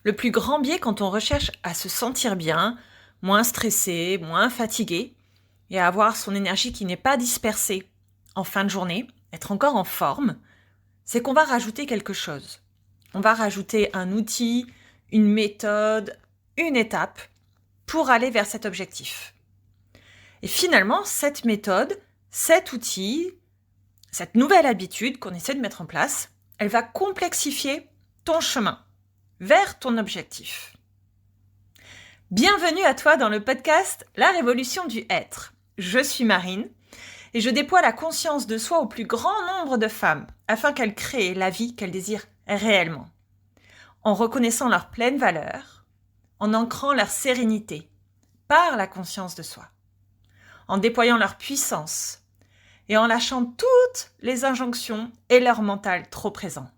Le plus grand biais quand on recherche à se sentir bien, moins stressé, moins fatigué, et à avoir son énergie qui n'est pas dispersée en fin de journée, être encore en forme, c'est qu'on va rajouter quelque chose. On va rajouter un outil, une méthode, une étape pour aller vers cet objectif. Et finalement, cette méthode, cet outil, cette nouvelle habitude qu'on essaie de mettre en place, elle va complexifier ton chemin vers ton objectif. Bienvenue à toi dans le podcast La Révolution du Être. Je suis Marine et je déploie la conscience de soi au plus grand nombre de femmes afin qu'elles créent la vie qu'elles désirent réellement, en reconnaissant leur pleine valeur, en ancrant leur sérénité par la conscience de soi, en déployant leur puissance et en lâchant toutes les injonctions et leur mental trop présent.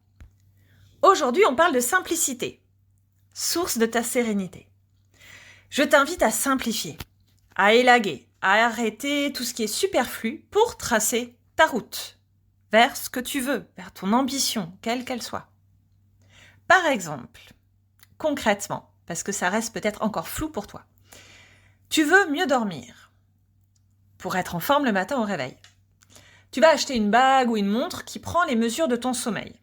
Aujourd'hui, on parle de simplicité, source de ta sérénité. Je t'invite à simplifier, à élaguer, à arrêter tout ce qui est superflu pour tracer ta route vers ce que tu veux, vers ton ambition, quelle qu'elle soit. Par exemple, concrètement, parce que ça reste peut-être encore flou pour toi, tu veux mieux dormir pour être en forme le matin au réveil. Tu vas acheter une bague ou une montre qui prend les mesures de ton sommeil.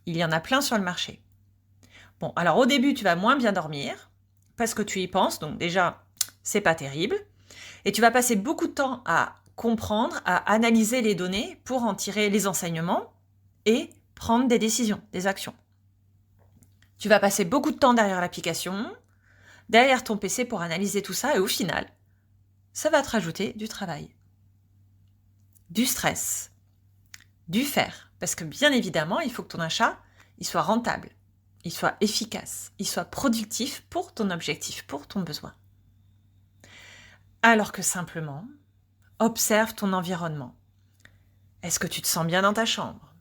Il y en a plein sur le marché. Bon, alors au début, tu vas moins bien dormir parce que tu y penses, donc déjà, c'est pas terrible. Et tu vas passer beaucoup de temps à comprendre, à analyser les données pour en tirer les enseignements et prendre des décisions, des actions. Tu vas passer beaucoup de temps derrière l'application, derrière ton PC pour analyser tout ça et au final, ça va te rajouter du travail, du stress, du faire. Parce que bien évidemment, il faut que ton achat, il soit rentable, il soit efficace, il soit productif pour ton objectif, pour ton besoin. Alors que simplement, observe ton environnement. Est-ce que tu te sens bien dans ta chambre ?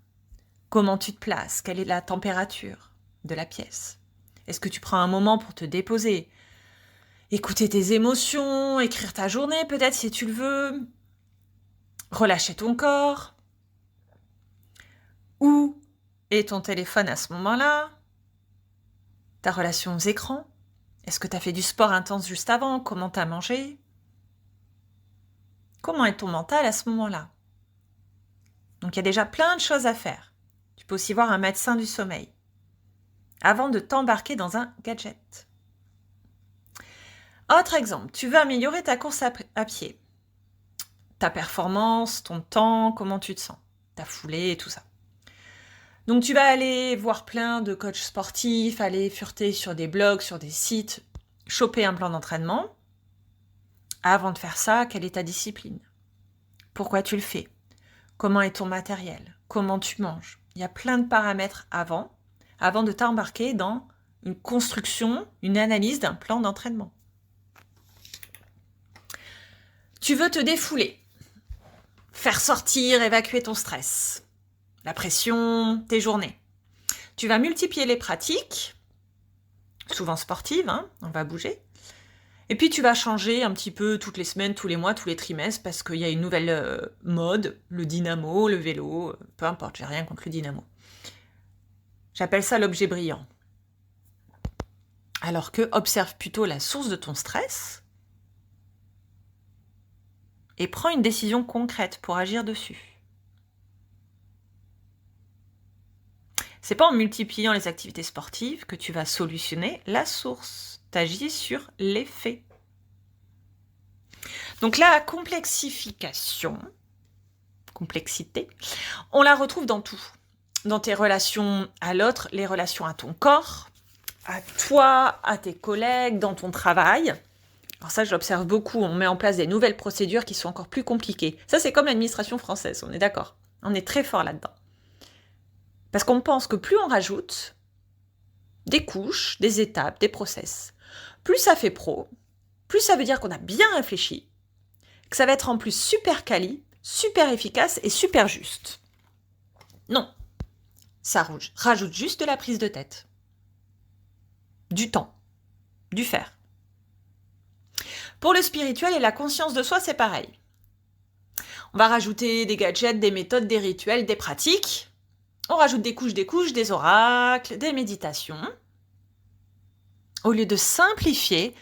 Comment tu te places ? Quelle est la température de la pièce ? Est-ce que tu prends un moment pour te déposer ? Écouter tes émotions, écrire ta journée peut-être si tu le veux, relâcher ton corps. Où est ton téléphone à ce moment-là ? Ta relation aux écrans ? Est-ce que tu as fait du sport intense juste avant ? Comment tu as mangé ? Comment est ton mental à ce moment-là ? Donc il y a déjà plein de choses à faire. Tu peux aussi voir un médecin du sommeil avant de t'embarquer dans un gadget. Autre exemple, tu veux améliorer ta course à pied. Ta performance, ton temps, comment tu te sens, ta foulée et tout ça. Donc tu vas aller voir plein de coachs sportifs, aller fureter sur des blogs, sur des sites, choper un plan d'entraînement. Avant de faire ça, quelle est ta discipline ? Pourquoi tu le fais ? Comment est ton matériel ? Comment tu manges ? Il y a plein de paramètres avant de t'embarquer dans une construction, une analyse d'un plan d'entraînement. Tu veux te défouler, faire sortir, évacuer ton stress, la pression, tes journées. Tu vas multiplier les pratiques, souvent sportives, on va bouger. Et puis tu vas changer un petit peu toutes les semaines, tous les mois, tous les trimestres, parce qu'il y a une nouvelle mode, le dynamo, le vélo, peu importe, j'ai rien contre le dynamo. J'appelle ça l'objet brillant. Alors que observe plutôt la source de ton stress et prends une décision concrète pour agir dessus. C'est pas en multipliant les activités sportives que tu vas solutionner la source. T'agis sur l'effet. Donc la complexité, on la retrouve dans tout. Dans tes relations à l'autre, les relations à ton corps, à toi, à tes collègues, dans ton travail. Alors ça, je l'observe beaucoup. On met en place des nouvelles procédures qui sont encore plus compliquées. Ça, c'est comme l'administration française, on est d'accord. On est très fort là-dedans. Parce qu'on pense que plus on rajoute des couches, des étapes, des process, plus ça fait pro, plus ça veut dire qu'on a bien réfléchi, que ça va être en plus super quali, super efficace et super juste. Non, ça rajoute juste de la prise de tête, du temps, du faire. Pour le spirituel et la conscience de soi, c'est pareil. On va rajouter des gadgets, des méthodes, des rituels, des pratiques. On rajoute des couches, des oracles, des méditations. Au lieu de simplifier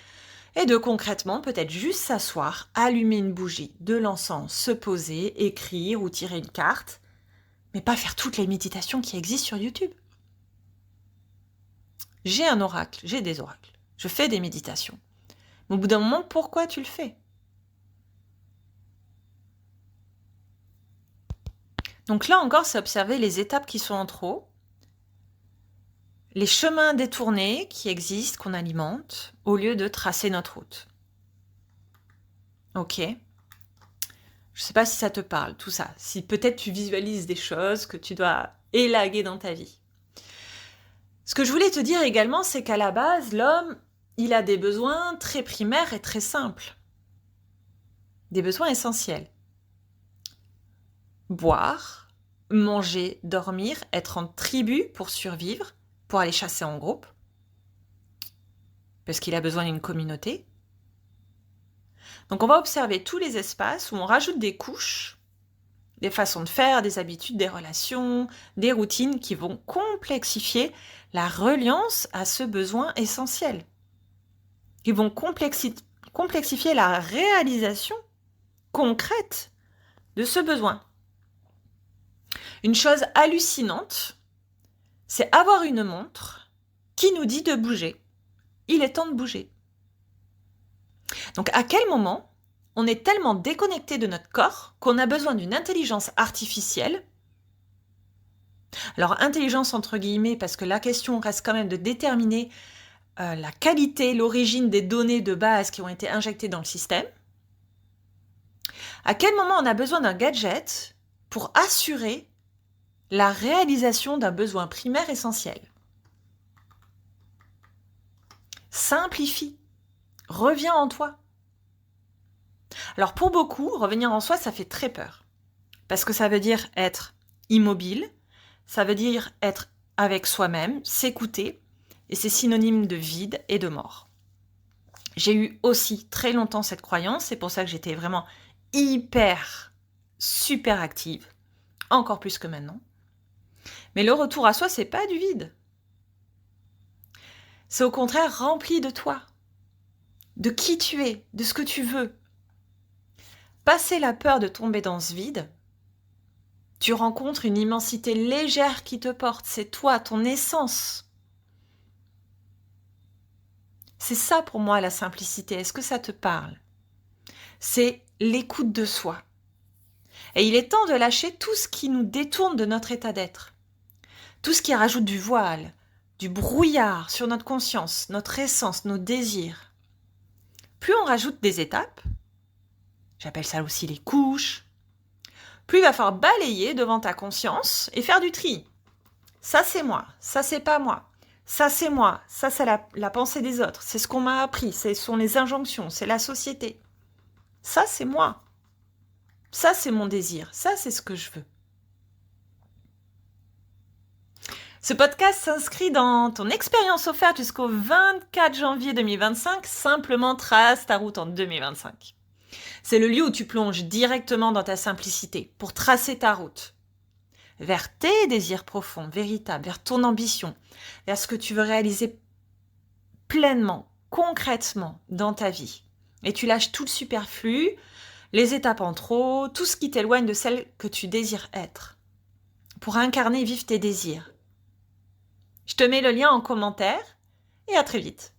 et de concrètement peut-être juste s'asseoir, allumer une bougie, de l'encens, se poser, écrire ou tirer une carte, mais pas faire toutes les méditations qui existent sur YouTube. J'ai un oracle, j'ai des oracles, je fais des méditations. Mais au bout d'un moment, pourquoi tu le fais ? Donc là encore, c'est observer les étapes qui sont en trop, les chemins détournés qui existent, qu'on alimente, au lieu de tracer notre route. Ok. Je ne sais pas si ça te parle, tout ça. Si peut-être tu visualises des choses que tu dois élaguer dans ta vie. Ce que je voulais te dire également, c'est qu'à la base, l'homme, il a des besoins très primaires et très simples. Des besoins essentiels. Boire, manger, dormir, être en tribu pour survivre, pour aller chasser en groupe, parce qu'il a besoin d'une communauté. Donc on va observer tous les espaces où on rajoute des couches, des façons de faire, des habitudes, des relations, des routines qui vont complexifier la reliance à ce besoin essentiel, qui vont complexifier la réalisation concrète de ce besoin. Une chose hallucinante, c'est avoir une montre qui nous dit de bouger. Il est temps de bouger. Donc à quel moment on est tellement déconnecté de notre corps qu'on a besoin d'une intelligence artificielle ? Alors intelligence entre guillemets, parce que la question reste quand même de déterminer la qualité, l'origine des données de base qui ont été injectées dans le système. À quel moment on a besoin d'un gadget pour assurer la réalisation d'un besoin primaire essentiel ? Simplifie. Reviens en toi. Alors pour beaucoup, revenir en soi, ça fait très peur. Parce que ça veut dire être immobile, ça veut dire être avec soi-même, s'écouter, et c'est synonyme de vide et de mort. J'ai eu aussi très longtemps cette croyance, c'est pour ça que j'étais vraiment super active, encore plus que maintenant. Mais le retour à soi, c'est pas du vide. C'est au contraire rempli de toi, de qui tu es, de ce que tu veux. Passer la peur de tomber dans ce vide, tu rencontres une immensité légère qui te porte. C'est toi, ton essence. C'est ça pour moi la simplicité. Est-ce que ça te parle ? C'est l'écoute de soi. Et il est temps de lâcher tout ce qui nous détourne de notre état d'être. Tout ce qui rajoute du voile, du brouillard sur notre conscience, notre essence, nos désirs. Plus on rajoute des étapes, j'appelle ça aussi les couches, plus il va falloir balayer devant ta conscience et faire du tri. Ça c'est moi, ça c'est pas moi, ça c'est moi, ça c'est la pensée des autres, c'est ce qu'on m'a appris, ce sont les injonctions, c'est la société. Ça c'est moi, ça c'est mon désir, ça c'est ce que je veux. Ce podcast s'inscrit dans ton expérience offerte jusqu'au 24 janvier 2025, simplement trace ta route en 2025. C'est le lieu où tu plonges directement dans ta simplicité pour tracer ta route vers tes désirs profonds, véritables, vers ton ambition, vers ce que tu veux réaliser pleinement, concrètement dans ta vie. Et tu lâches tout le superflu, les étapes en trop, tout ce qui t'éloigne de celle que tu désires être, pour incarner et vivre tes désirs. Je te mets le lien en commentaire et à très vite.